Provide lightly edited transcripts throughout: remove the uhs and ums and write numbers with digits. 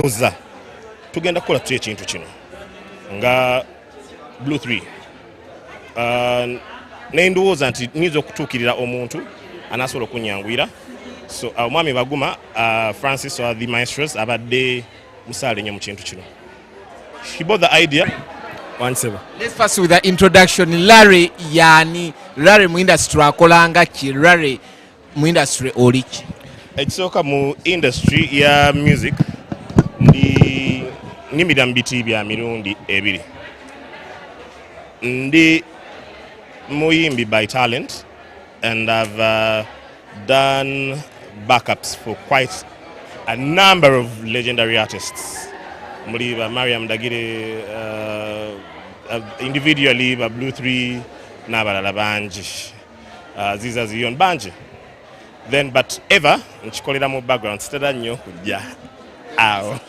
nalowooza tugenda kukola tutya ekintu kino nga Blu3 nendowooza nti nyiza okutuukirira omuntu anasobola okunyangwira. So omwami Baguma Francis or the maestros abadde musaale nnyo mu kintu kino. He bought the idea. Let's first with the introduction. Lwali yani Lwali mu industry akolanga ki? Lwali mu industry oliki? Ekisooka mu industry ya music nimira mu biti bya mirundi ebiri. Ndi muyimbi by talent, and I've done backups for quite a number of legendary artists. Muliba Mariam Dagire, individually Blu3 n'abalala bangi, ziza ziyon bangi. Then but ever nkikolera mu background sitera nnyo kujja awo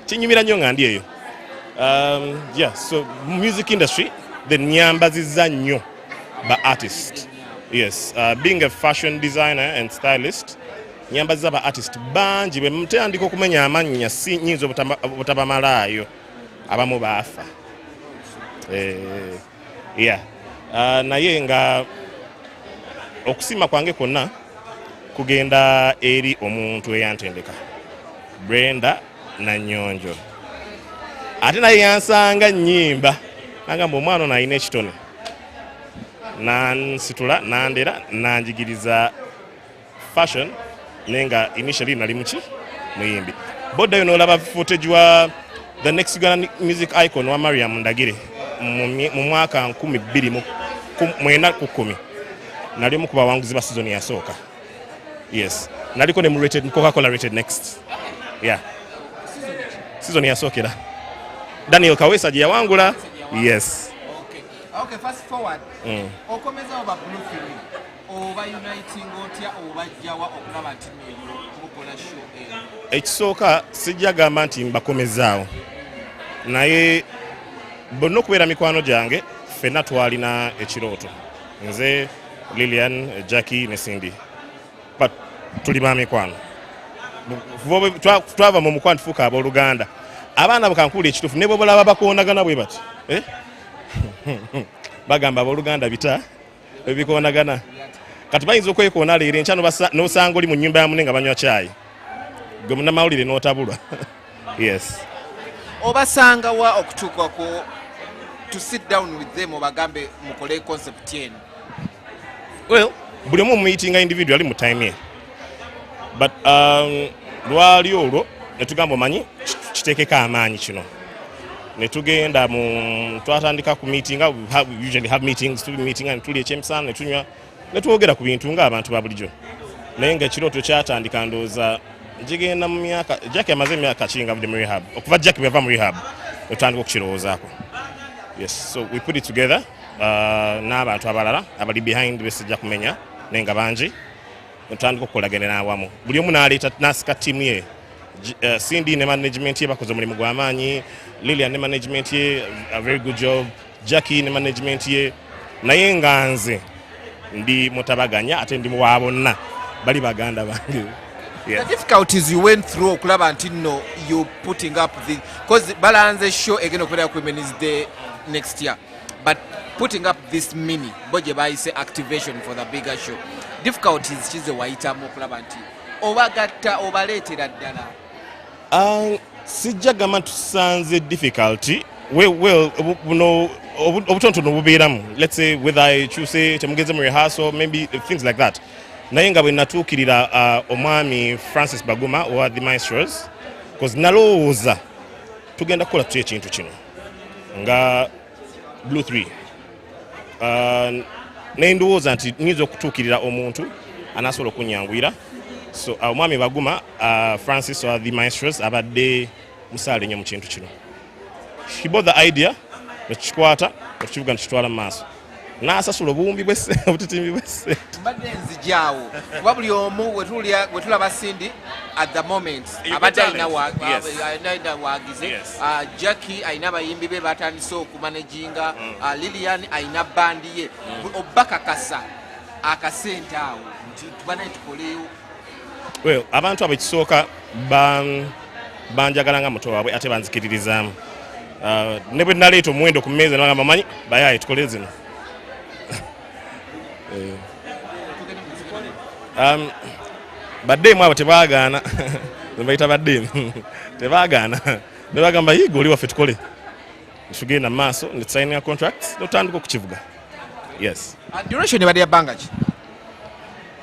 kinyumira nnyo nga ndi eyo. Yeah, so music industry then nyambaziza nnyo ba artist. Yes, being a fashion designer and stylist, nyambaziza ba artist bangi bwe mutandika okumenya amannya si nyinza obutabamalayo abamu baafa. Yeah, naye nga okusima kwange konna kugenda eri omuntu eyantendeka Brenda na Nyonjo. Ate naye yansanga nnyimba nagamba omwana ono alina ekitone, nansitula nandera nanjigiriza fashion nenga initially nali muki muyimbi. Boddayo n'olaba footage wa the next Uganda music icon wa Mariam Ndagire mu mwaka 2010 nali mu kubawanguzi ba season yasooka. Yes, naliko ne mu rated Coca-Cola rated next. Yeah, season yasookera Daniel Kawesa gye yawangula. Yes. Okay, fast forward. Okomeza oba Blu3 oba uniting otya oba jawa okulaba nti mukola show ekisooka sijja gamba nti mbakomezaawo, naye bonna okubeera mikwano gyange ffenna twalina ekirooto, nze Lilian, Jackie ne Cindy, but tuli ba mikwano. Twava mu mukwano tufuuka abooluganda. Abaana bakankuula ekituufu ne bwe balaba bakoonagana bwe bati bagamba abooluganda bita ebikoonagana. Kati bayinza okwekoona leero enkya n'osanga oli mu nnyumba ya munne nga banywa caayi, gwe munnamawulire n'otabulwa. Yes. Obasanga wa okutuuka ku to sit down with them obagambe mukole concept yenu? Well, buli omu meetinga individually mu time ye, but lwali olwo ne tugamba omanyi kiteekeko amaanyi kino, ne tugenda twatandika ku meeting. We usually have meetings, to meeting and tuli ekyemisana ne tunywa ne twogera ku bintu ng'abantu ba bulijjo, naye ng'ekirooto kyatandika ndowooza njigenda mu myaka Jackie amaze emyaka kinga avudde mu rehab. Okuva Jackie bwe yava mu rehab ne tutandika okukirowoozaako. Yes, so we put it together n'abantu abalala abali behind besijja kumenya naye nga bangi, ne tutandika okukolaganira awamu. Buli omu n'aleeta n'asika ttiimu ye. Cindy ne management ye bakoze omulimu gw'amaanyi, Lilian ne management ye a very good job, Jackie ne management ye, naye nga nze ndi mutabaganya ate ndi muwa bonna bali baganda bange. The difficulties you went through okulaba nti no you putting up the because balance show again okubeera ku Women's Day next year, but putting up this mini boje bayise activation for the bigger show, difficulties kize wayitamu okulaba nti obagatta obaleetera ddala? Sijja gamba tusanze difficulty buno obutontono bubeeramu, let's say whether I choose temugenze mu rehearsal, maybe things like that. Naye nga bwe natuukirira omwami Francis Baguma or the maestros, because nalowooza tugenda kukola tutya ekintu kino nga Blu3, nendowooza nti nyiza okutuukirira omuntu anasobola okunyangwira. So omwami Baguma Francis or the maestros abadde musaale nnyo mu kintu kino. He bought the idea, nekikwata nekivuga nekitwala mu maaso, n'asasula obuwumbi bw'essente, obutitimbi bw'essente. Mbadde nzijaawo kuba buli omu wetulaba Cindy at the moment abadde alina waagize, Jackie alina abayimbi be batandise okumanaginga, Lilian alina bandi ye, obakakasa akasente awo nti tubanaye tukoleyo. Well, abantu abekisooka banjagala nga muto waabwe ate banzikiririzaamu. Ne bwe naleeta omuwendo ku mmeeza nabagamba manyi bayaye tukole zino. Baddeemu abo tebaagaana. Bayita baddeemu. Tebaagaana. Ne bagamba yiga oli waffe tukole. Tugenda mu maaso ne tusayininga contracts n'otandika okukivuga. Yes. Duration ebadde ya bbanga ki?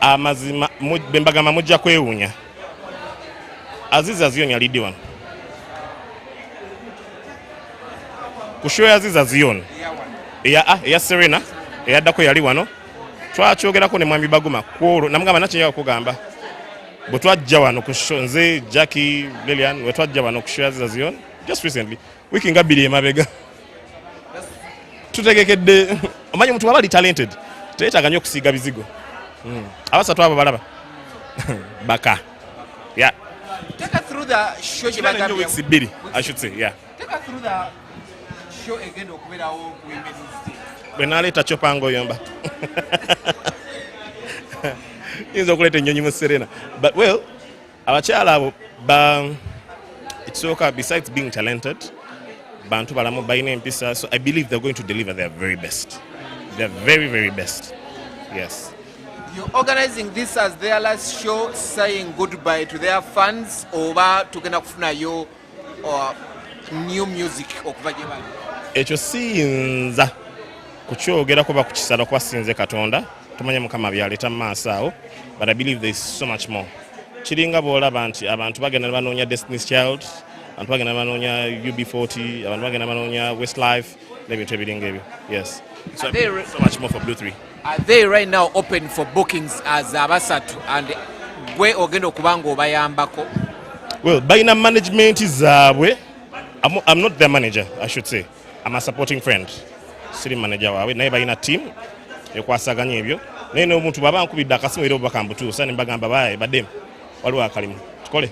Amazima bwe mbagamba mujja kwewuunya. Aziza Zion yalidde wano. Ku show ya Aziza Zion. Eya Serena eyaddako yali wano. Twakyogerako ne Mwami Baguma kwolwo namugamba nakyenyaga okugamba. Bwe twajja wano ku show nze Jackie Lilian bwe twajja wano ku show ya Aziza Zion just recently wiki nga 2 emabega. Tutegekedde omanyi omuntu waba ali talented teetaaga nnyo okusiiga bizigo. Abasatu abo balaba. Baka. Yeah. Take us through the show gye bagambye. Weeks 2, I should say, yeah. Take us through the show egenda okubeerawo ku Women's Day. Bwe naleeta Chopango yomba. Yinza okuleeta ennyonyi mu Serena. But well, abakyala abo ekisooka besides being talented, bantu balamu balina empisa, so I believe they're going to deliver their very best. Their very, very best. Yes. You're organizing this as their last show, saying goodbye to their fans, oba tugenda kufunayo new music okuva gye bali? Ekyo siyinza kukyogerako ba kukisala kuba sinze Katonda. Tumanya Mukama byaleeta mu maaso awo, but I believe there is so much more. Kiringa bw'olaba nti abantu bagenda banoonya Destiny's Child, abantu bagenda banoonya UB40, abantu bagenda banoonya Westlife, n'ebintu ebiringa ebyo. Yes. So much more for Blu3. Are they right now open for bookings as abasatu and gwe ogenda okubanga obayambako? Well, balina management zaabwe. I'm not their manager, I should say. I'm a supporting friend. Siri manager waabwe naye balina team ekwasaganya ebyo. Naye n'omuntu bw'aba nkubidde akasimu era obakambutuusa ne mbagamba baye baddemu waliwo akalimu tukole.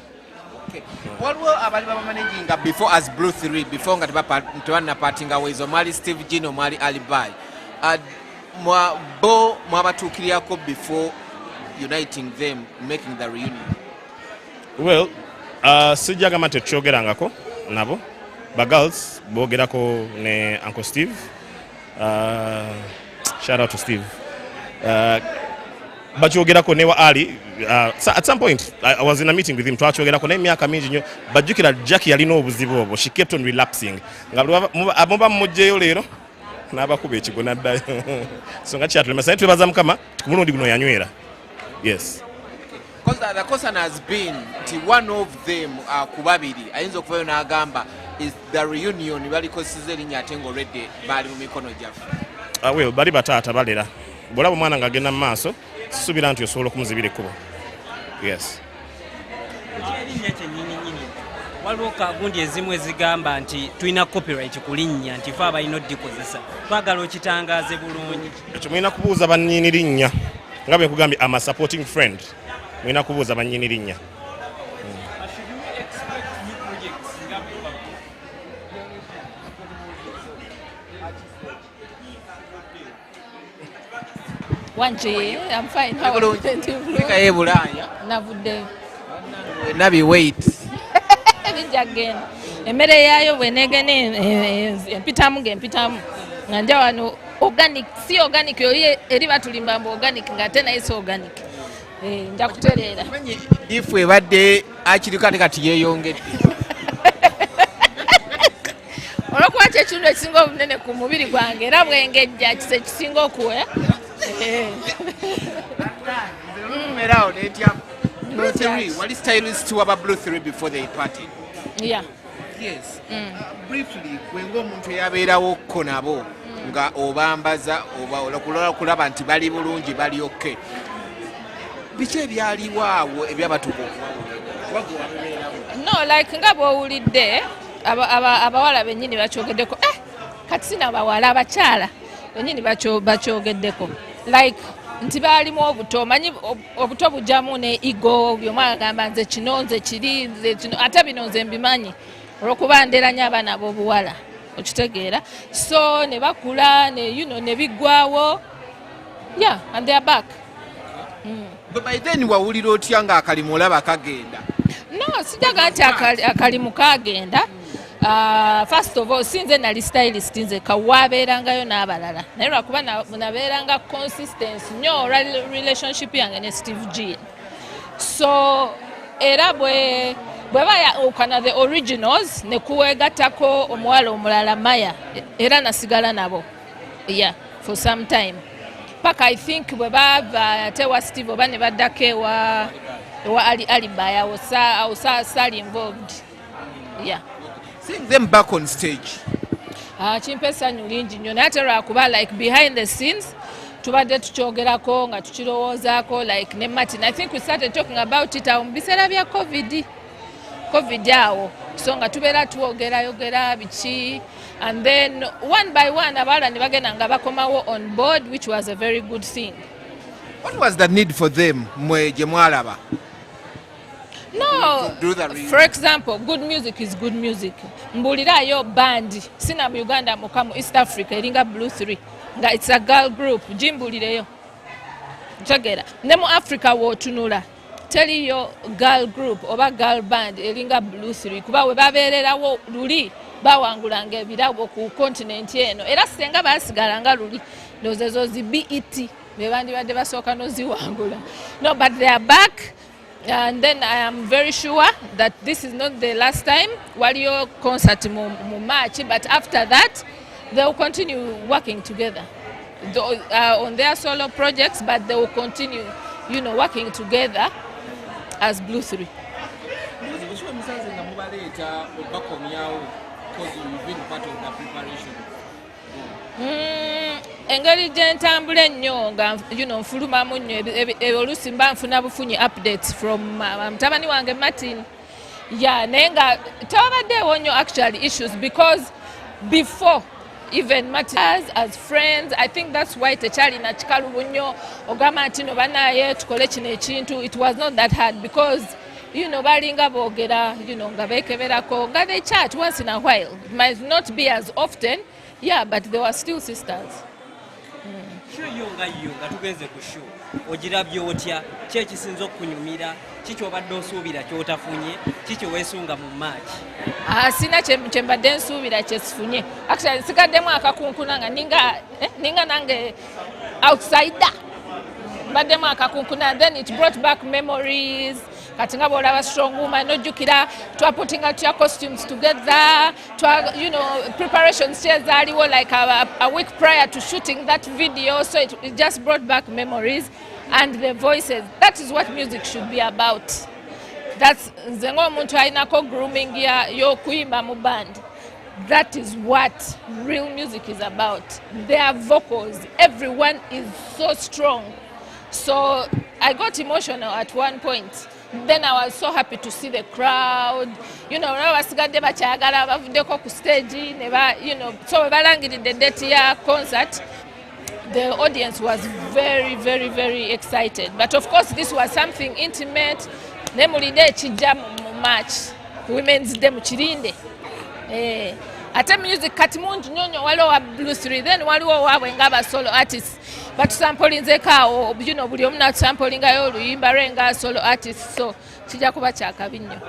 Waliwo abali bamanaginga before as Blu3 before nga tebannapartinga ways omwali Steve Gino omwali Alibai. Mwabatuukirirako before uniting them, making the reunion? Well, sijjagamba nti tukyogerangako nabo. Bagirls boogerako ne Uncle Steve. Shout out to Steve. Bakyogerako ne wa Ali. So at some point, I was in a meeting with him. Twakyogerako naye emyaka mingi nnyo. Bajjukira Jackie yalina obuzibu obwo. She kept on relapsing. Nga muba mujjeyo leero. N'abakuba ekigo n'addayo. So nga kyatulema naye twebaza Mukama kumulundi guno yanywera. Yes. Because the question has been one of them ku babiri ayinza okuvayo n'agamba is the reunion balikosiza erinnya ate ng'olwedde baali mu mikono gyaffe. Well, bali bataata balera. Bw'olaba omwana ng'agenda mu maaso sisuubira nti osobola okumuzibira ekkubo. Yes. Erinnya kyennyini nnyini waliwo kagundi ezimu ezigamba nti tulina copyright ku linnya nti fe abalina oddikozesa. Twagala okitangaaze bulungi. Ekyo mulina kubuuza bannyini linnya. Nga bwe nkugambye I'm a supporting friend. Mulina kubuuza bannyini linnya. Wanchi, I'm fine. How are you? Navudde. Nabi wait. Again. Emmere yaayo bwenegene empitamu nga nja wano organic si organic yoye eri batulimba mbu organic nga ate naye si organic. Nja kutereera. Ifu ebadde akiriko ate kati yeeyongedde. Olwokuba kyekintu ekisinga obunene ku mubiri gwange era bwengejja kise kisinga okuwe. What is stylist to about Blu3 before they party? Yeah. Yes. Briefly, when omuntu yabeerawo ko nabo nga obambaza oba okulaba nti bali bulungi bali okay. Biki ebyaliwo awo ebyabatuuka No, like nga bw'owulidde abawala bennyini bakyogeddeko kati sina bawala abakyala bennyini bakyogeddeko like nti baalimu obuto omanyi obuto bujjamu ne ego byomwana agamba nze kino nze kiri nze kino ate bino nze mbimanyi olwokuba nderanya abaana ab'obuwala okitegeera so ne bakula ne ne biggwawo yeah and they are back. But by then wawulira otya nga akalimu olaba kagenda? No, sijaga nti akalimu kagenda. First of all, sinze nali stylist nze kawabeerangayo n'abalala. Naye lwakuba nabeeranga consistency nnyo relationship yange ne Steve G. So era bweba okana the originals ne kuwegattako omuwala omulala Maya era nasigala nabo. Yeah, for some time. Paka I think bweba tewa Steve oba ne baddako ewa Alibaya was involved. Yeah. Seeing them back on stage. Chimpesa nyulingi nnyo natera kuba like behind the scenes tubadde tukyogerako nga tukirowoozaako like ne Martin. I think we started talking about it mu biseera bya COVID awo. So nga tubeera tuwogerayogera biki and then one by one abaala ne bagenda nga bakomawo on board, which was a very good thing. What was the need for them mwe gye mwalaba? No, for example, good music is good music. Mbulirayo band sina mu Uganda mukamu East Africa eringa Blu3 nga it's a girl group jimbulireyo chagera ne mu Africa wotunula teriyo girl group oba girl band eringa Blu3 kuba we babeererawo luli bawangulanga ebirabo ku continent eno era senga basigalanga luli ndozezo zi BET bebandi badde basooka noziwangula. No, but they are back. And then I am very sure that this is not the last time waliyo concert mu March, but after that they will continue working together on their solo projects, but they will continue, working together as Blu3. Engeri gye ntambula ennyo nga nfulumamu nnyo oluusi mba nfuna bufunyi updates from mutabani wange Martin. Yeah, naye nga tewabaddeewo nnyo actually issues because before even Martin as friends, I think that's why tekyalina kikalubu nnyo ogamba nti no banaye tukole kino ekintu. It was not that hard because balinga boogera nga beekeberako nga they chat once in a while. It might not be as often, yeah, but they were still sisters. Show nga tugenze ku show ogirabye otya ki ekisinza okunyumira kiki obadde osuubira kyotafunye kiki weesunga mu March? Sina kye mbadde nsuubira kyesifunye. Actually nsigaddemu akakunkuna nga ninga nange outsider mbaddemu akakunkuna, then it brought back memories. Kati nga bw'olaba strong woman nojjukira twaputinga tutya costumes together, preparations zaaliwo like a week prior to shooting that video, so it just brought back memories and the voices. That is what music should be about. That's nze ng'omuntu alinako grooming y'okuyimba mu band. That is what real music is about. Their vocals, everyone is so strong. So I got emotional at one point. Then I was so happy to see the crowd. Basigadde bakyagala bavuddeko ku stage so balangiridde date ya concert. The audience was very, very, very excited. But of course this was something intimate. Ne mulinde ekijja mu March Women's Day mu Kirinde. Ate music kati mungi nnyo waliwo wa Blu3, then waliwo waabwe nga solo artists. Batusampolinzeko awo buli omu n'atusampolingayo oluyimba lwe nga solo artist, so kijja kuba kyakabi nnyo.